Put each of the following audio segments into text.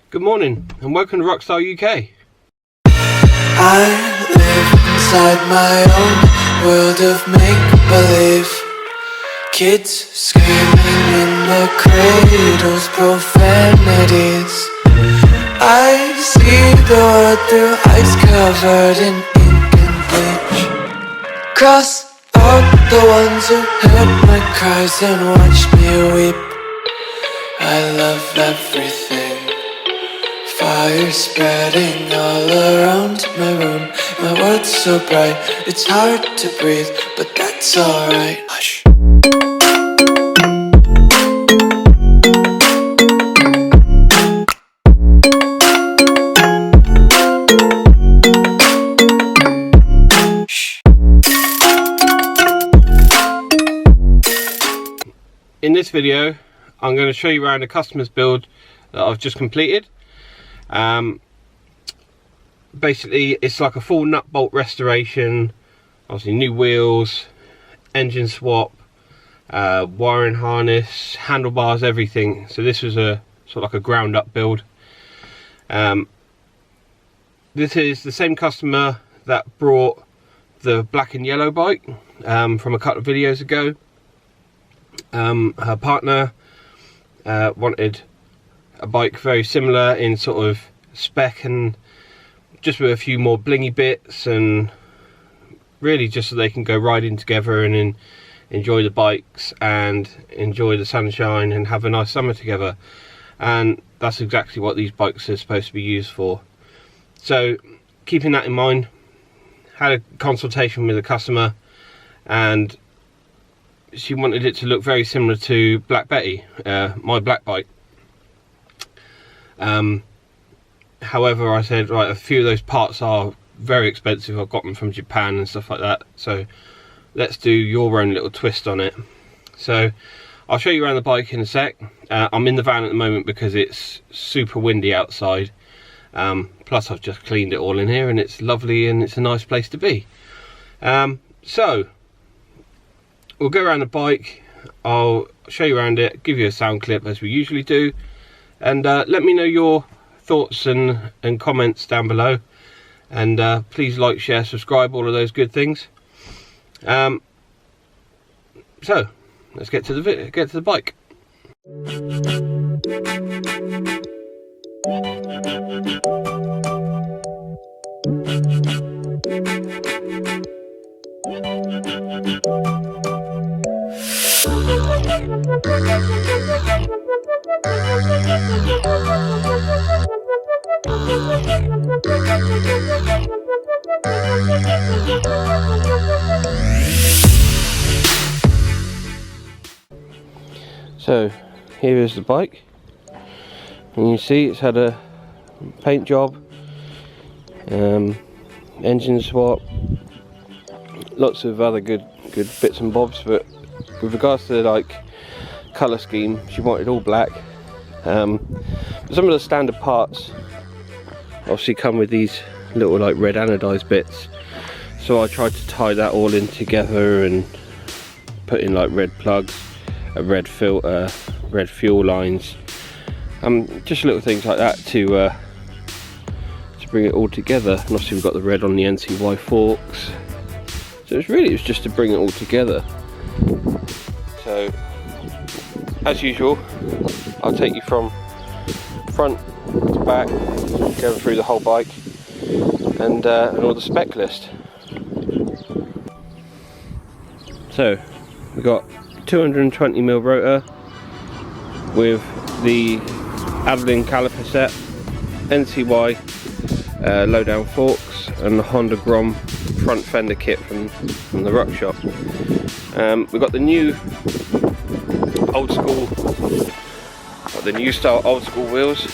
Good morning and welcome to Rockstar UK. I live inside my own world of make-believe. Kids screaming in their cradles, profanities. I see the world through ice covered in ink and bleach. Cross out the ones who heard my cries and watched me weep. I love everything. Fire spreading all around my room. My world's so bright, it's hard to breathe, but that's alright. Hush. In this video, I'm going to show you around a customer's build that I've just completed. Basically it's like a full nut bolt restoration, obviously new wheels, engine swap, wiring harness, handlebars, everything. So this was a sort of like a ground up build. This is the same customer that brought the black and yellow bike from a couple of videos ago. Her partner wanted a bike very similar in sort of spec and just with a few more blingy bits, and really just so they can go riding together and enjoy the bikes and enjoy the sunshine and have a nice summer together. And that's exactly what these bikes are supposed to be used for. So keeping that in mind, had a consultation with the customer and she wanted it to look very similar to Black Betty, my black bike. However, I said, right, a few of those parts are very expensive. I've got them from Japan and stuff like that. So let's do your own little twist on it. So I'll show you around the bike in a sec. I'm in the van at the moment because it's super windy outside. Plus I've just cleaned it all in here and it's lovely and it's a nice place to be. So we'll go around the bike. I'll show you around it, give you a sound clip as we usually do, and let me know your thoughts and comments down below, and please like, share, subscribe, all of those good things. So let's get to the bike. So here is the bike, and you see it's had a paint job, engine swap, lots of other good bits and bobs. But with regards to like colour scheme, she wanted all black. Some of the standard parts obviously come with these little like red anodized bits, so I tried to tie that all in together and put in like red plugs, a red filter, red fuel lines, just little things like that to bring it all together. And obviously we've got the red on the NCY forks, so it was just to bring it all together. So as usual, I'll take you from front to back, go through the whole bike and all the spec list. So we've got 220mm rotor with the Adeline caliper set, NCY low down forks, and the Honda Grom front fender kit from the Ruck shop. We've got the new old school, the new style old school wheels. You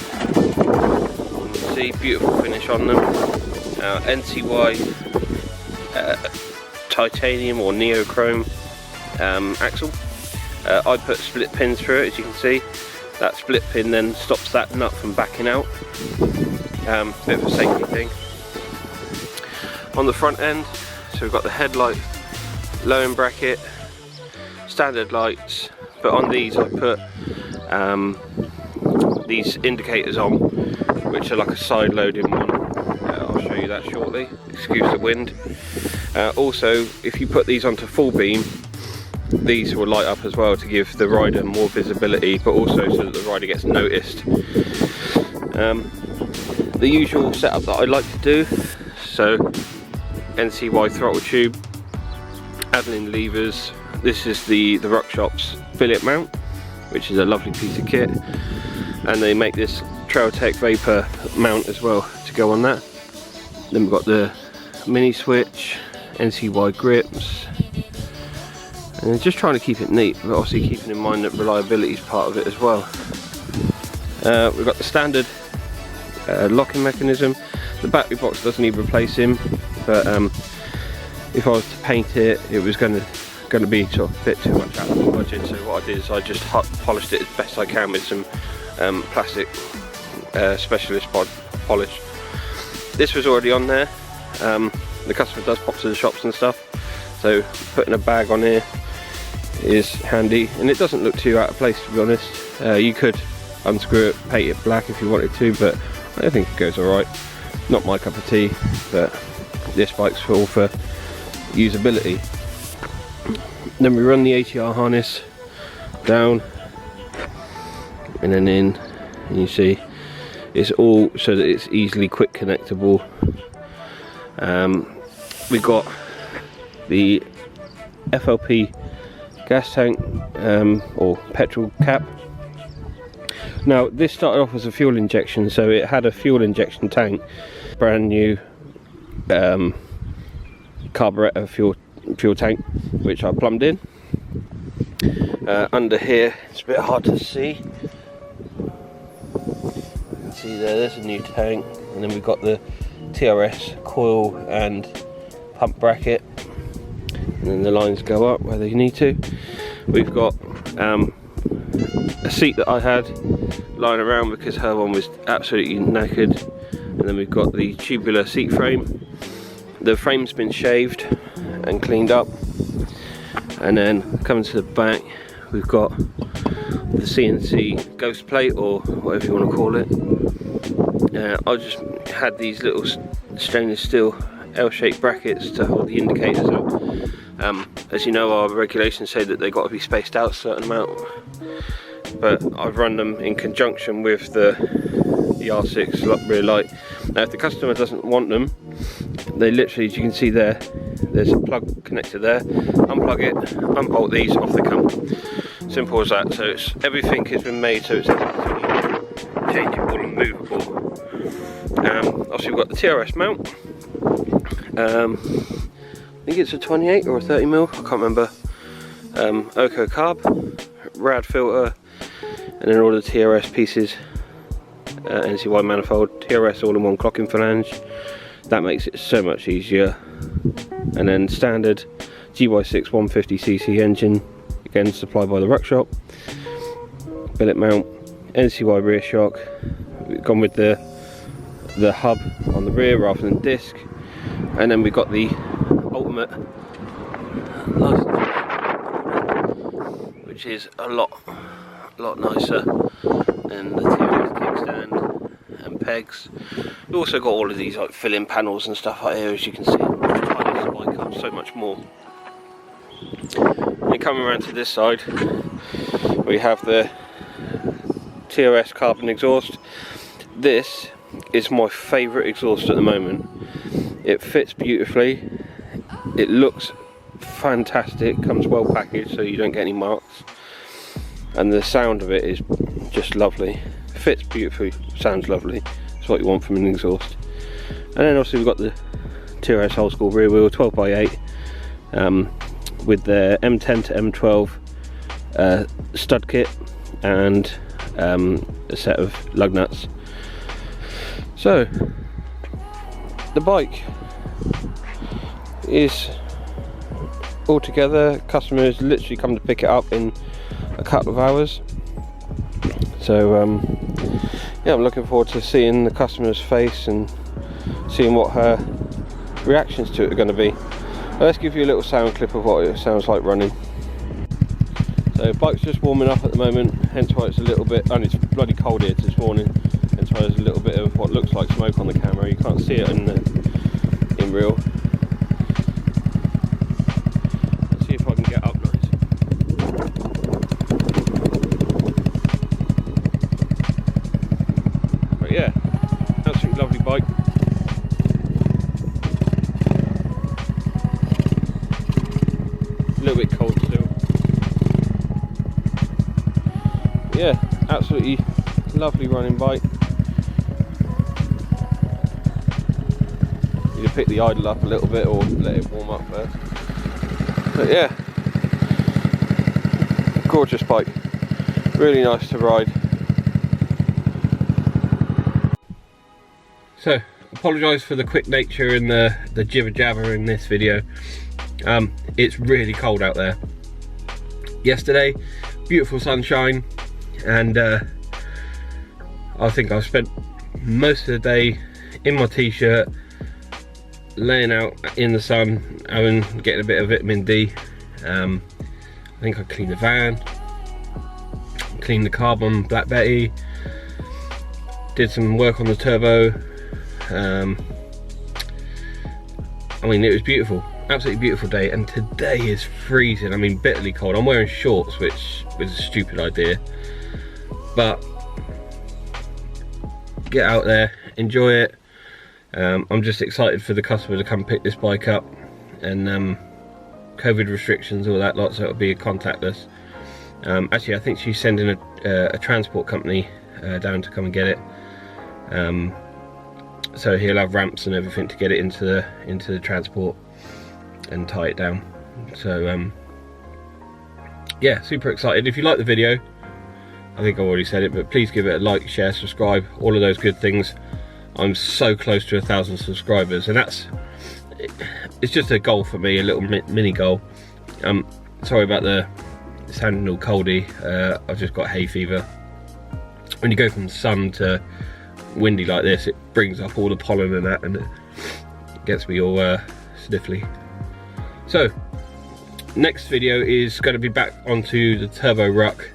can see beautiful finish on them. NCY titanium or neochrome axle. I put split pins through it, as you can see. That split pin then stops that nut from backing out. Bit of a safety thing. On the front end, so we've got the headlight, low end bracket, standard lights, but on these I put the these indicators on, which are like a side loading one. I'll show you that shortly, excuse the wind. Also, if you put these onto full beam, these will light up as well to give the rider more visibility, but also so that the rider gets noticed. The usual setup that I like to do, so NCY throttle tube, adding in levers. This is the Ruckus billet mount, which is a lovely piece of kit, and they make this Trail Tech Vapor mount as well to go on that. Then we've got the mini switch, NCY grips, and just trying to keep it neat, but obviously keeping in mind that reliability is part of it as well. We've got the standard locking mechanism. The battery box doesn't need replacing, but if I was to paint it, it was going to be sort of a bit too much out of the budget. So what I did is I just polished it as best I can with some plastic specialist polish. This was already on there. The customer does pop to the shops and stuff, so putting a bag on here is handy, and it doesn't look too out of place, to be honest. You could unscrew it, paint it black if you wanted to, but I think it goes alright. Not my cup of tea, but this bike's all for usability. Then we run the ATR harness down and then in, and you see it's all so that it's easily quick connectable. We've got the FLP gas tank or petrol cap. Now this started off as a fuel injection, so it had a fuel injection tank, brand new carburetor fuel tank, which I plumbed in. Under here it's a bit hard to see. You can see there's a new tank, and then we've got the TRS coil and pump bracket, and then the lines go up where they need to. We've got a seat that I had lying around because her one was absolutely knackered, and then we've got the tubular seat frame. The frame's been shaved and cleaned up, and then coming to the back we've got the CNC ghost plate, or whatever you want to call it. I just had these little stainless steel L-shaped brackets to hold the indicators up. As you know, our regulations say that they've got to be spaced out a certain amount, but I've run them in conjunction with the R6 rear light. Now if the customer doesn't want them, they literally, as you can see there, there's a plug connector there, unplug it, unbolt these, off they come. Simple as that. So everything has been made so it's changeable and movable. Obviously we've got the TRS mount. I think it's a 28 or a 30mm, I can't remember. Oko carb, rad filter, and then all the TRS pieces, NCY manifold, TRS all-in-one clocking flange. That makes it so much easier. And then standard GY6 150cc engine, again supplied by the Ruck Shop. Billet mount, NCY rear shock. We've gone with the hub on the rear rather than disc. And then we've got the ultimate license plate, which is a lot nicer than the TRS kickstand and pegs. We've also got all of these like fill-in panels and stuff like here, as you can see. Ties the bike up so much more. And coming around to this side, we have the TRS carbon exhaust. This is my favourite exhaust at the moment. It fits beautifully, it looks fantastic, comes well packaged so you don't get any marks, and the sound of it is just lovely. Fits beautifully, sounds lovely. It's what you want from an exhaust. And then obviously we've got the TRS old school rear wheel 12x8 with the M10 to M12 stud kit and a set of lug nuts. So the bike is all together. Customers literally come to pick it up in a couple of hours. So yeah, I'm looking forward to seeing the customer's face and seeing what her reactions to it are going to be. Let's give you a little sound clip of what it sounds like running. So So bike's just warming up at the moment, hence why it's a little bit, and it's bloody cold here this morning, hence why there's a little bit of what looks like smoke on the camera. You can't see it in real. Let's see if I can get up nice. But yeah, absolutely lovely bike. A little bit cold still. Yeah, absolutely lovely running bike. Need to pick the idle up a little bit or let it warm up first. But yeah, gorgeous bike, really nice to ride. So, apologise for the quick nature and the jibber jabber in this video. It's really cold out there. Yesterday, beautiful sunshine, and I think I've spent most of the day in my t-shirt, laying out in the sun, getting a bit of vitamin D. I think I cleaned the van, cleaned the carb on Black Betty, did some work on the turbo. I mean, it was beautiful, absolutely beautiful day, and today is freezing. I mean, bitterly cold. I'm wearing shorts, which was a stupid idea, but get out there, enjoy it. I'm just excited for the customer to come pick this bike up, and COVID restrictions, all that lot, so it'll be contactless. Actually, I think she's sending a transport company down to come and get it. So he'll have ramps and everything to get it into the transport and tie it down. So yeah, super excited. If you like the video, I think I already said it, but please give it a like, share, subscribe, all of those good things. I'm so close to 1,000 subscribers, and it's just a goal for me, a little mini goal. Sorry about the sounding all coldy. I've just got hay fever. When you go from sun to windy like this, it brings up all the pollen and that, and it gets me all sniffly. So next video is going to be back onto the turbo ruck.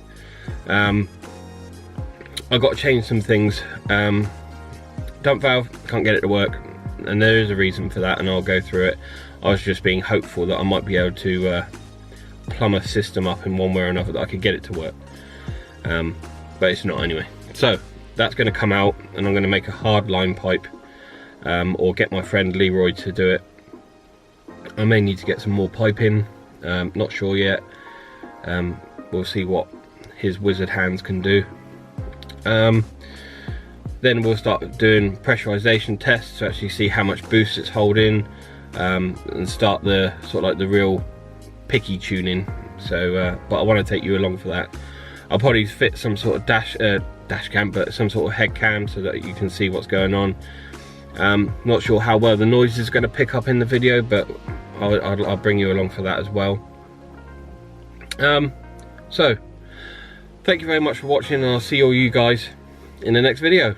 I've got to change some things. Dump valve, can't get it to work, and there is a reason for that, and I'll go through it. I was just being hopeful that I might be able to plumb a system up in one way or another that I could get it to work, but it's not anyway. So that's going to come out, and I'm going to make a hard line pipe, or get my friend Leroy to do it. I may need to get some more pipe in, not sure yet. We'll see what his wizard hands can do. Then we'll start doing pressurization tests to actually see how much boost it's holding, and start the sort of like the real picky tuning. So but I want to take you along for that. I'll probably fit some sort of dash cam, but some sort of head cam, so that you can see what's going on. Not sure how well the noise is going to pick up in the video, but I'll bring you along for that as well. So thank you very much for watching, and I'll see all you guys in the next video.